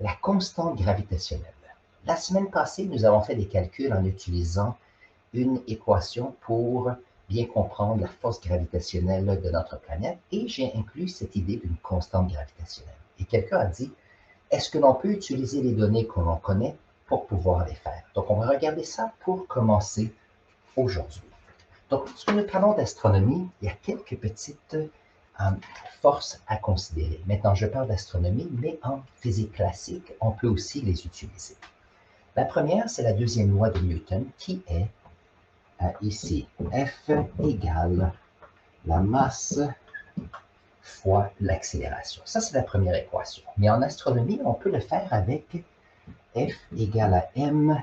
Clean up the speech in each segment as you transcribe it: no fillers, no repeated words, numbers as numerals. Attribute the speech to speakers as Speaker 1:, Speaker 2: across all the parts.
Speaker 1: la constante gravitationnelle. La semaine passée, nous avons fait des calculs en utilisant une équation pour bien comprendre la force gravitationnelle de notre planète et j'ai inclus cette idée d'une constante gravitationnelle. Et quelqu'un a dit, est-ce que l'on peut utiliser les données que l'on connaît pour pouvoir les faire? Donc, on va regarder ça pour commencer aujourd'hui. Donc, lorsque nous parlons d'astronomie, il y a quelques petites forces à considérer. Maintenant, je parle d'astronomie, mais en physique classique, on peut aussi les utiliser. La première, c'est la deuxième loi de Newton, qui est ici, F égale la masse fois l'accélération. Ça, c'est la première équation. Mais en astronomie, on peut le faire avec F égale à M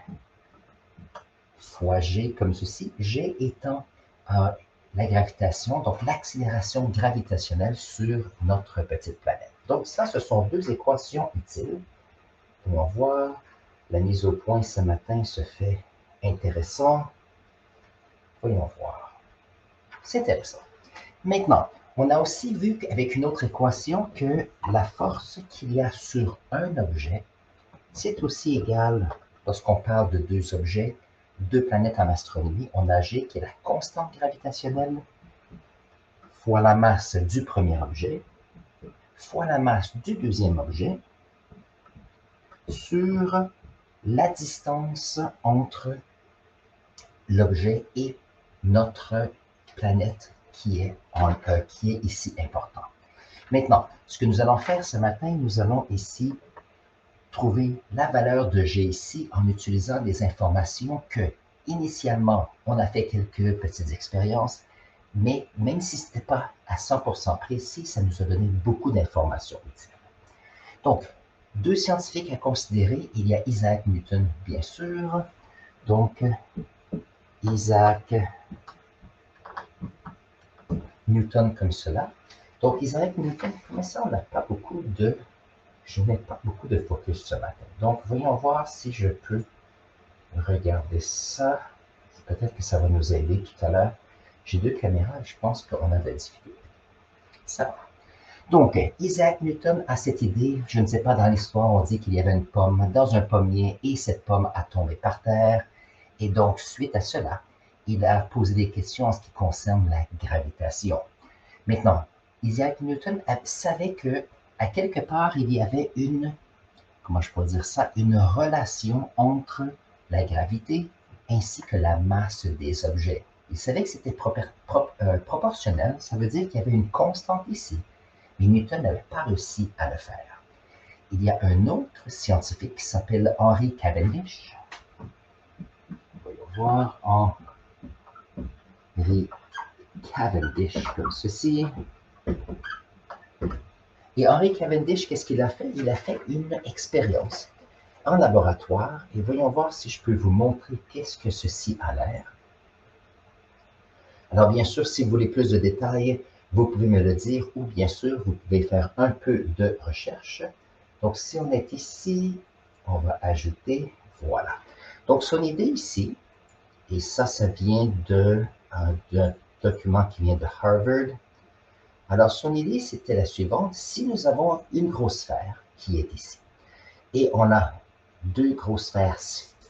Speaker 1: fois G, comme ceci. G étant la gravitation, donc l'accélération gravitationnelle sur notre petite planète. Donc ça, ce sont deux équations utiles. On va voir, la mise au point ce matin se fait intéressant. Voyons voir. C'est intéressant. Maintenant, on a aussi vu avec une autre équation que la force qu'il y a sur un objet, c'est aussi égal, lorsqu'on parle de deux objets, deux planètes en astronomie, on a G qui est la constante gravitationnelle fois la masse du premier objet fois la masse du deuxième objet sur la distance entre l'objet et notre planète qui est ici important. Maintenant, ce que nous allons faire ce matin, nous allons ici trouver la valeur de G ici en utilisant des informations que, initialement, on a fait quelques petites expériences, mais même si ce n'était pas à 100% précis, ça nous a donné beaucoup d'informations utiles. Donc, deux scientifiques à considérer, il y a Isaac Newton, bien sûr. Donc, Isaac Newton comme cela. Donc, Isaac Newton, comme ça, on n'a pas beaucoup de... Je n'ai pas beaucoup de focus ce matin. Donc, voyons voir si je peux regarder ça. Peut-être que ça va nous aider tout à l'heure. J'ai deux caméras et je pense qu'on a de la difficulté. Ça va. Donc, Isaac Newton a cette idée, je ne sais pas, dans l'histoire, on dit qu'il y avait une pomme dans un pommier et cette pomme a tombé par terre. Et donc, suite à cela, il a posé des questions en ce qui concerne la gravitation. Maintenant, Isaac Newton savait que, à quelque part, il y avait une, comment je pourrais dire ça, une relation entre la gravité ainsi que la masse des objets. Il savait que c'était proportionnel, ça veut dire qu'il y avait une constante ici, mais Newton n'avait pas réussi à le faire. Il y a un autre scientifique qui s'appelle Henry Cavendish. Voyons voir, Henry Cavendish, comme ceci. Et Henry Cavendish, qu'est-ce qu'il a fait? Il a fait une expérience en laboratoire et voyons voir si je peux vous montrer qu'est-ce que ceci a l'air. Alors bien sûr, si vous voulez plus de détails, vous pouvez me le dire ou bien sûr, vous pouvez faire un peu de recherche. Donc si on est ici, on va ajouter, voilà. Donc son idée ici, et ça vient d'un document qui vient de Harvard. Alors son idée, c'était la suivante. Si nous avons une grosse sphère qui est ici, et on a deux grosses sphères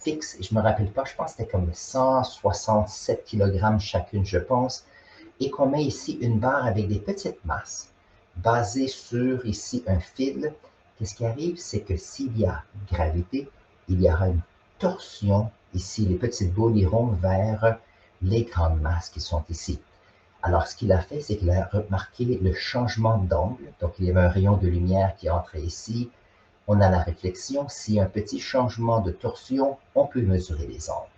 Speaker 1: fixes, et je ne me rappelle pas, je pense que c'était comme 167 kg chacune, je pense, et qu'on met ici une barre avec des petites masses basées sur ici un fil, qu'est-ce qui arrive? C'est que s'il y a gravité, il y aura une torsion ici, les petites boules iront vers les grandes masses qui sont ici. Alors, ce qu'il a fait, c'est qu'il a remarqué le changement d'angle. Donc, il y avait un rayon de lumière qui entrait ici. On a la réflexion. S'il y a un petit changement de torsion, on peut mesurer les angles.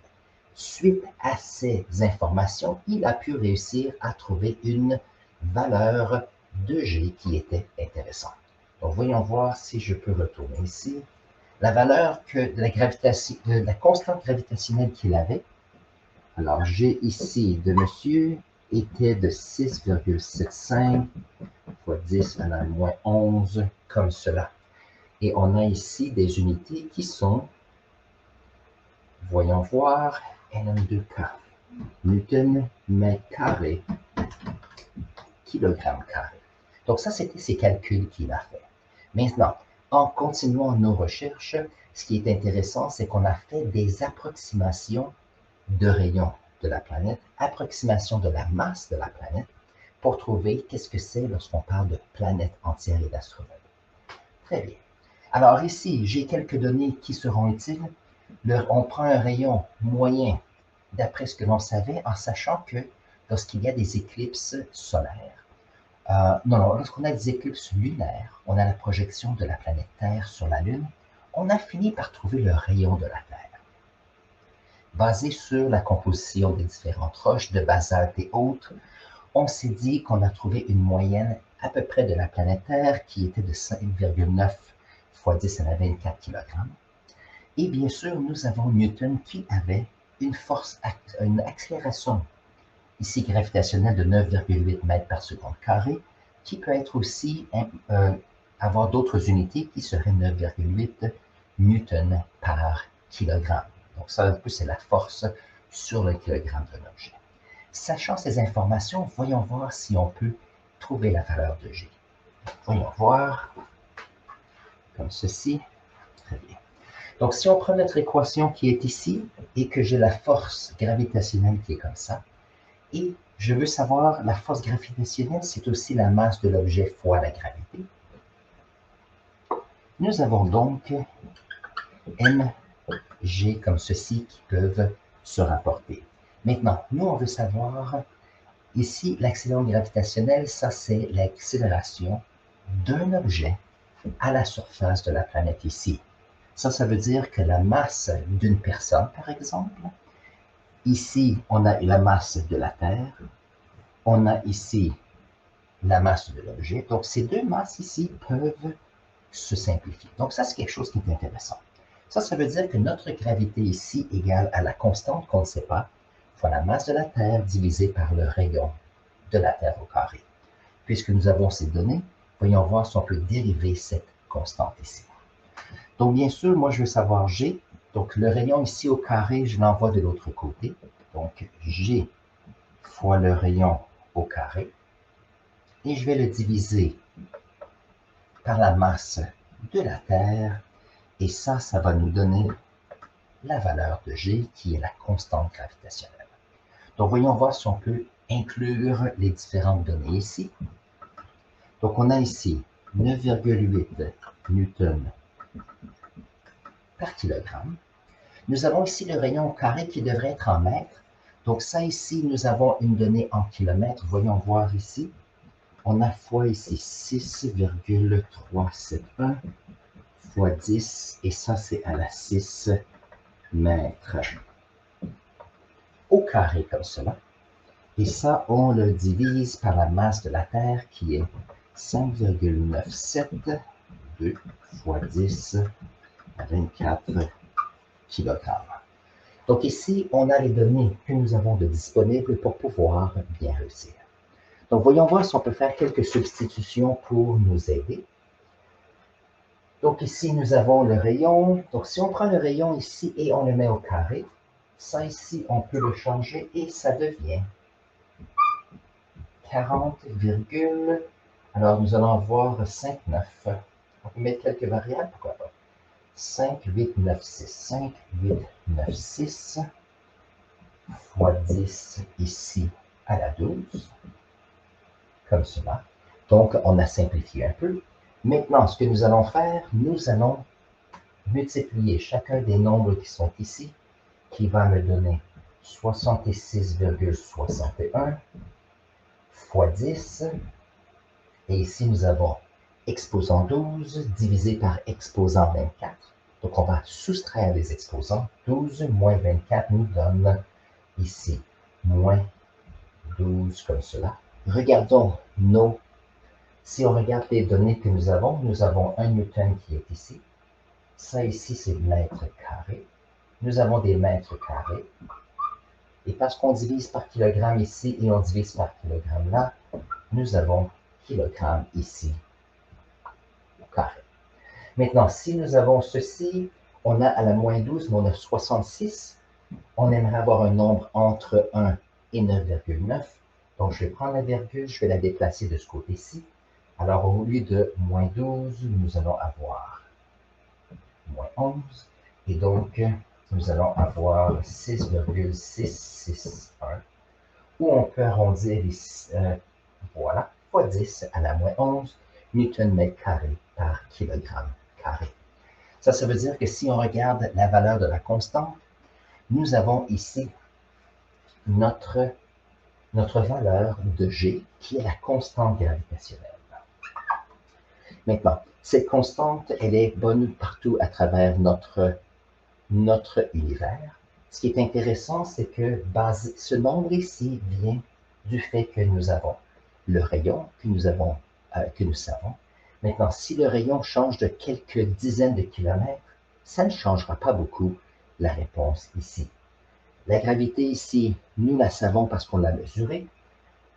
Speaker 1: Suite à ces informations, il a pu réussir à trouver une valeur de G qui était intéressante. Donc, voyons voir si je peux retourner ici. La valeur de la constante gravitationnelle qu'il avait. Alors, G ici de monsieur était de 6,75 fois 10 à la moins 11, comme cela. Et on a ici des unités qui sont, voyons voir, Nm2K, Newton mètre carré, kilogramme carré. Donc ça, c'était ses calculs qu'il a fait. Maintenant, En continuant nos recherches, ce qui est intéressant, c'est qu'on a fait des approximations de rayons de la planète, approximation de la masse de la planète, pour trouver qu'est-ce que c'est lorsqu'on parle de planète entière et d'astronomie. Très bien. Alors ici, j'ai quelques données qui seront utiles. On prend un rayon moyen d'après ce que l'on savait, en sachant que lorsqu'il y a des éclipses solaires, non, lorsqu'on a des éclipses lunaires, on a la projection de la planète Terre sur la Lune, on a fini par trouver le rayon de la Terre. Basé sur la composition des différentes roches de basalte et autres, on s'est dit qu'on a trouvé une moyenne à peu près de la planète Terre qui était de 5,9 fois 10 à la 24 kg. Et bien sûr, nous avons Newton qui avait une accélération ici gravitationnelle de 9,8 mètres par seconde carré, qui peut être aussi avoir d'autres unités qui seraient 9,8 newtons par kilogramme. Donc ça, c'est la force sur le kilogramme d'un objet. Sachant ces informations, voyons voir si on peut trouver la valeur de G. Voyons voir, comme ceci. Très bien. Donc, si on prend notre équation qui est ici, et que j'ai la force gravitationnelle qui est comme ça, et je veux savoir la force gravitationnelle, c'est aussi la masse de l'objet fois la gravité. Nous avons donc mg comme ceci qui peuvent se rapporter. Maintenant, nous, on veut savoir, ici, l'accélération gravitationnelle, ça, c'est l'accélération d'un objet à la surface de la planète ici. Ça veut dire que la masse d'une personne, par exemple, ici, on a la masse de la Terre, on a ici la masse de l'objet. Donc, ces deux masses ici peuvent se simplifier. Donc, ça, c'est quelque chose qui est intéressant. Ça veut dire que notre gravité ici égale à la constante qu'on ne sait pas, fois la masse de la Terre divisée par le rayon de la Terre au carré. Puisque nous avons ces données, voyons voir si on peut dériver cette constante ici. Donc, bien sûr, moi, je veux savoir G. Donc, le rayon ici au carré, je l'envoie de l'autre côté. Donc, G fois le rayon au carré. Et je vais le diviser par la masse de la Terre. Et ça va nous donner la valeur de G, qui est la constante gravitationnelle. Donc, voyons voir si on peut inclure les différentes données ici. Donc, on a ici 9,8 newtons par kilogramme. Nous avons ici le rayon au carré qui devrait être en mètres. Donc ça ici, nous avons une donnée en kilomètres. Voyons voir ici. On a fois ici 6,371 fois 10. Et ça, c'est à la 6 mètres au carré comme cela. Et ça, on le divise par la masse de la Terre qui est 5,972 fois 10 à 24 kg. Donc ici, on a les données que nous avons de disponibles pour pouvoir bien réussir. Donc voyons voir si on peut faire quelques substitutions pour nous aider. Donc ici, nous avons le rayon. Donc si on prend le rayon ici et on le met au carré, ça ici, on peut le changer et ça devient 40, alors nous allons voir 5, 9. On peut mettre quelques variables, pourquoi pas. 5, 8, 9, 6. 5, 8, 9, 6 fois 10 ici à la 12, comme cela. Donc, on a simplifié un peu. Maintenant, ce que nous allons faire, nous allons multiplier chacun des nombres qui sont ici, qui va me donner 66,61 fois 10. Et ici, nous avons exposant 12 divisé par exposant 24. Donc, on va soustraire les exposants. 12 moins 24 nous donne ici moins 12 comme cela. Regardons si on regarde les données que nous avons 1 newton qui est ici. Ça ici, c'est mètre carré. Nous avons des mètres carrés. Et parce qu'on divise par kilogramme ici et on divise par kilogramme là, nous avons kilogramme ici au carré. Maintenant, si nous avons ceci, on a à la moins 12, mais on a 66. On aimerait avoir un nombre entre 1 et 9,9. Donc, je vais prendre la virgule, je vais la déplacer de ce côté-ci. Alors, au lieu de moins 12, nous allons avoir 11. Et donc, nous allons avoir 6,661, où on peut arrondir ici, voilà, fois 10 à la moins 11 Newton-mètre carré par kilogramme carré. Ça veut dire que si on regarde la valeur de la constante, nous avons ici notre valeur de G, qui est la constante gravitationnelle. Maintenant, cette constante, elle est bonne partout à travers notre univers. Ce qui est intéressant, c'est que ce nombre ici vient du fait que nous avons le rayon que nous savons. Maintenant, si le rayon change de quelques dizaines de kilomètres, ça ne changera pas beaucoup la réponse ici. La gravité ici, nous la savons parce qu'on l'a mesurée.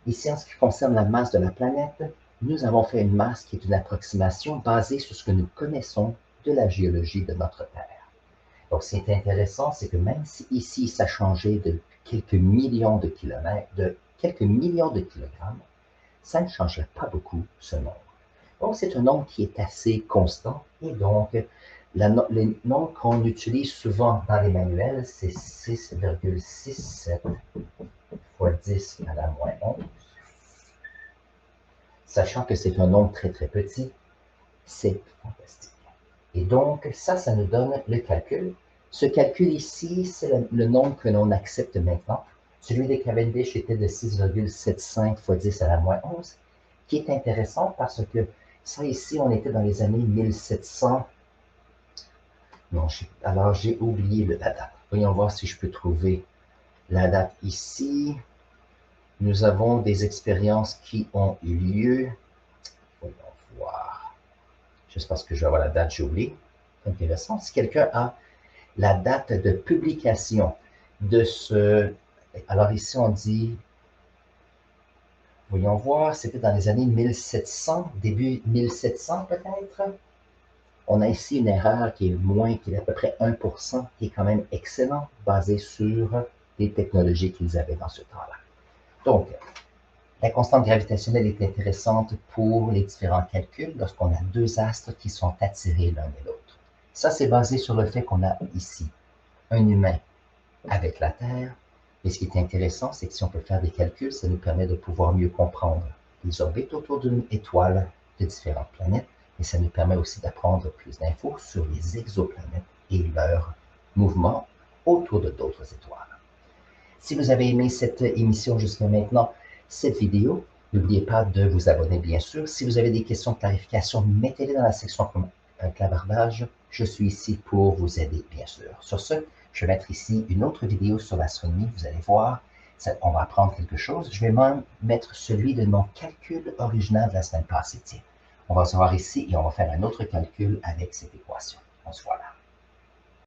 Speaker 1: Ici, en ce qui concerne la masse de la planète, nous avons fait une masse qui est une approximation basée sur ce que nous connaissons de la géologie de notre Terre. Donc, ce qui est intéressant, c'est que même si ici, ça changeait de quelques millions de kilomètres, de quelques millions de kilogrammes, ça ne changerait pas beaucoup ce nombre. Donc, c'est un nombre qui est assez constant et donc, les nombres qu'on utilise souvent dans les manuels, c'est 6,67 fois 10 à la moins 11. Sachant que c'est un nombre très très petit, c'est fantastique. Et donc, ça nous donne le calcul. Ce calcul ici, c'est le nombre que l'on accepte maintenant. Celui de Cavendish était de 6,75 fois 10 à la moins 11, qui est intéressant parce que ça ici, on était dans les années 1700. Non, alors j'ai oublié la date. Voyons voir si je peux trouver la date ici. Nous avons des expériences qui ont eu lieu. Voyons voir. Juste parce que je vais avoir la date, j'ai oublié. Intéressant. Si quelqu'un a la date de publication de ce... Alors ici, on dit... Voyons voir, c'était dans les années 1700, début 1700 peut-être. On a ici une erreur qui est à peu près 1%, qui est quand même excellent, basé sur les technologies qu'ils avaient dans ce temps-là. Donc, la constante gravitationnelle est intéressante pour les différents calculs lorsqu'on a deux astres qui sont attirés l'un et l'autre. Ça, c'est basé sur le fait qu'on a ici un humain avec la Terre. Et ce qui est intéressant, c'est que si on peut faire des calculs, ça nous permet de pouvoir mieux comprendre les orbites autour d'une étoile de différentes planètes. Et ça nous permet aussi d'apprendre plus d'infos sur les exoplanètes et leurs mouvements autour de d'autres étoiles. Si vous avez aimé cette émission jusqu'à maintenant, cette vidéo, n'oubliez pas de vous abonner, bien sûr. Si vous avez des questions de clarification, mettez-les dans la section clavardage. Je suis ici pour vous aider, bien sûr. Sur ce, je vais mettre ici une autre vidéo sur l'astronomie. Vous allez voir, on va apprendre quelque chose. Je vais même mettre celui de mon calcul original de la semaine passée. Tiens, on va se voir ici et on va faire un autre calcul avec cette équation. On se voit là.